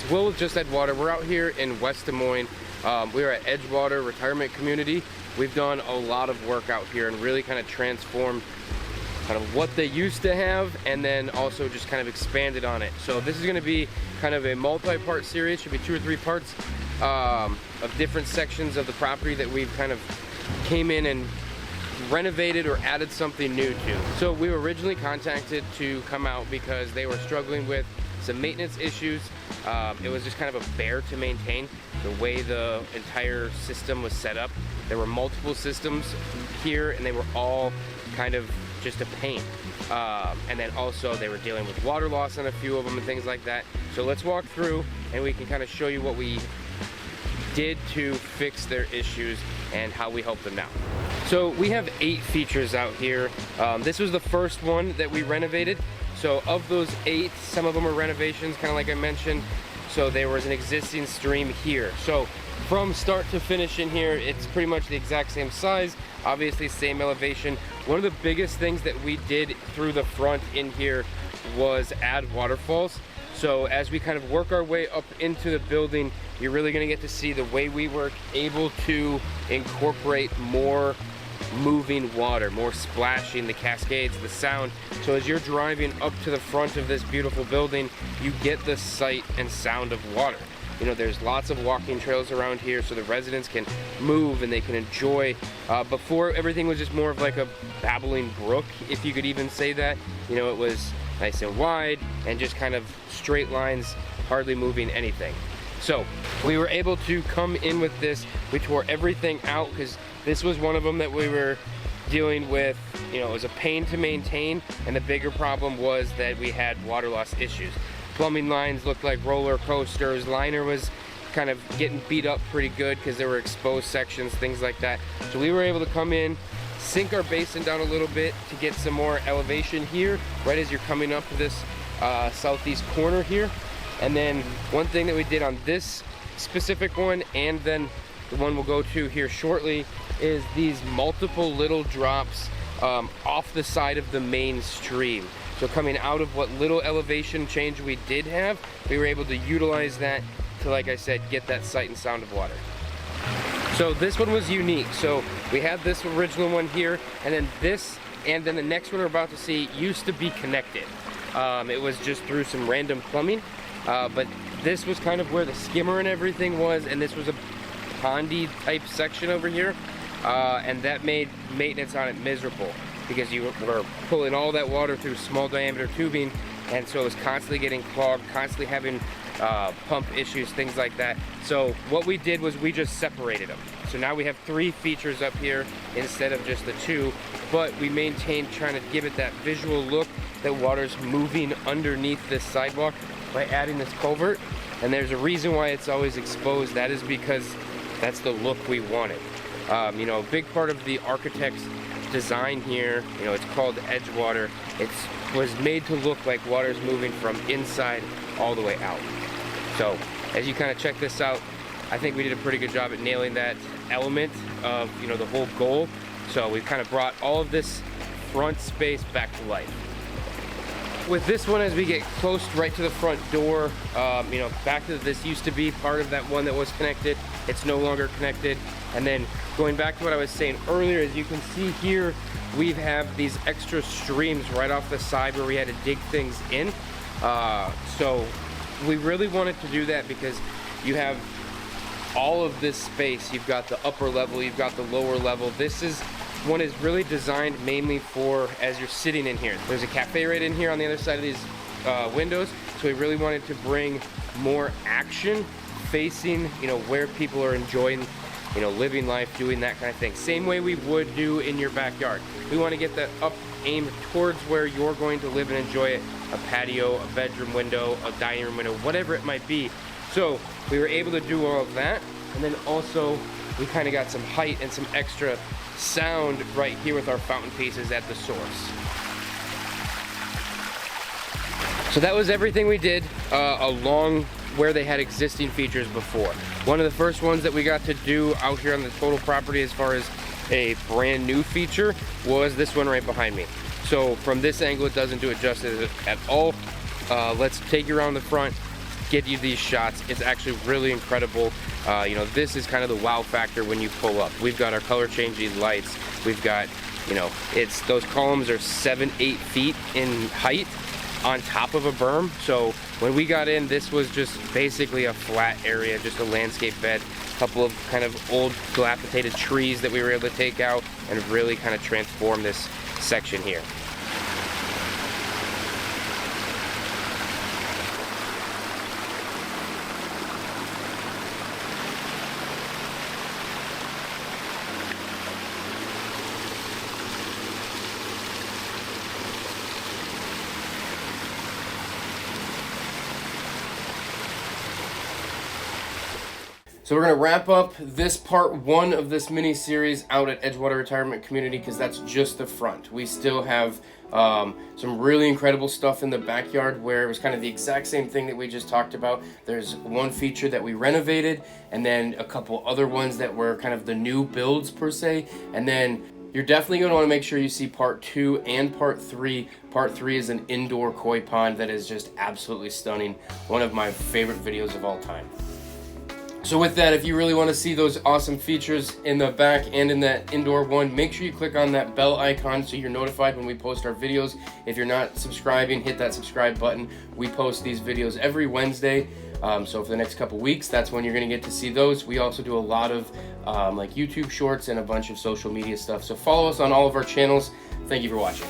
Well, with just Edgewater, we're out here in West Des Moines. We are at Edge3water Retirement Community. We've done a lot of work out here and really kind of transformed kind of what they used to have, and then also just kind of expanded on it. So this is going to be kind of a multi-part series. Should be 2 or 3 parts of different sections of the property that we've kind of came in and renovated or added something new to. So we were originally contacted to come out because they were struggling with some maintenance issues. It was just kind of a bear to maintain the way the entire system was set up. There were multiple systems here and they were all kind of just a pain. And then also they were dealing with water loss on a few of them and things like that. So let's walk through and we can kind of show you what we did to fix their issues and how we help them now. So we have 8 features out here. This was the first one that we renovated. So of those 8, some of them are renovations, kind of like I mentioned. So there was an existing stream here. So from start to finish in here, it's pretty much the exact same size, obviously same elevation. One of the biggest things that we did through the front in here was add waterfalls. So as we kind of work our way up into the building, you're really gonna get to see the way we were able to incorporate more moving water, more splashing, the cascades, the sound. So as you're driving up to the front of this beautiful building, you get the sight and sound of water. You know, there's lots of walking trails around here so the residents can move and they can enjoy. Before, everything was just more of like a babbling brook, if you could even say that. You know, it was nice and wide and just kind of straight lines, hardly moving anything. So we were able to come in with this. We tore everything out because this was one of them that we were dealing with. You know, it was a pain to maintain, and the bigger problem was that we had water loss issues. Plumbing lines looked like roller coasters. Liner was kind of getting beat up pretty good because there were exposed sections, things like that. So we were able to come in, sink our basin down a little bit to get some more elevation here, right as you're coming up to this southeast corner here. And then one thing that we did on this specific one, and then the one we'll go to here shortly, is these multiple little drops off the side of the main stream. So coming out of what little elevation change we did have, we were able to utilize that to, like I said, get that sight and sound of water. So this one was unique. So we had this original one here, and then this, and then the next one we're about to see used to be connected. It was just through some random plumbing, but this was kind of where the skimmer and everything was, and this was a pondy type section over here, and that made maintenance on it miserable because you were pulling all that water through small diameter tubing, and so it was constantly getting clogged, constantly having pump issues, things like that. So what we did was we just separated them. So now we have 3 features up here instead of just the 2, but we maintained trying to give it that visual look that water's moving underneath this sidewalk by adding this culvert. And there's a reason why it's always exposed. That is because that's the look we wanted. You know, a big part of the architect's design here, you know, it's called Edgewater. It was made to look like water's moving from inside all the way out. So as you kind of check this out, I think we did a pretty good job at nailing that element of, you know, the whole goal. So we've kind of brought all of this front space back to life. With this one, as we get close right to the front door, you know, back to this used to be part of that one that was connected. It's no longer connected. And then going back to what I was saying earlier, as you can see here, we have these extra streams right off the side where we had to dig things in. So we really wanted to do that because you have all of this space. You've got the upper level, you've got the lower level. This one is really designed mainly for as you're sitting in here. There's a cafe right in here on the other side of these windows. So we really wanted to bring more action facing, you know, where people are enjoying, you know, living life, doing that kind of thing. Same way we would do in your backyard. We want to get that up aimed towards where you're going to live and enjoy it. A patio, a bedroom window, a dining room window, whatever it might be. So we were able to do all of that. And then also we kind of got some height and some extra sound right here with our fountain pieces at the source. So that was everything we did along where they had existing features before. One of the first ones that we got to do out here on the total property as far as a brand new feature was this one right behind me. So from this angle, it doesn't do it justice at all. Let's take you around the front, get you these shots. It's actually really incredible. You know, this is kind of the wow factor when you pull up. We've got our color changing lights. We've got, you know, those columns are 7-8 feet in height on top of a berm. So when we got in, this was just basically a flat area, just a landscape bed, a couple of kind of old dilapidated trees that we were able to take out and really kind of transform this section here. So we're gonna wrap up this part 1 of this mini series out at Edgewater Retirement Community, because that's just the front. We still have some really incredible stuff in the backyard where it was kind of the exact same thing that we just talked about. There's one feature that we renovated, and then a couple other ones that were kind of the new builds per se, and then you're definitely going to want to make sure you see part 2 and part 3. Part 3 is an indoor koi pond that is just absolutely stunning. One of my favorite videos of all time. So with that, if you really want to see those awesome features in the back and in that indoor one, make sure you click on that bell icon so you're notified when we post our videos. If you're not subscribing, hit that subscribe button. We post these videos every Wednesday. So for the next couple weeks, that's when you're going to get to see those. We also do a lot of like YouTube shorts and a bunch of social media stuff. So follow us on all of our channels. Thank you for watching.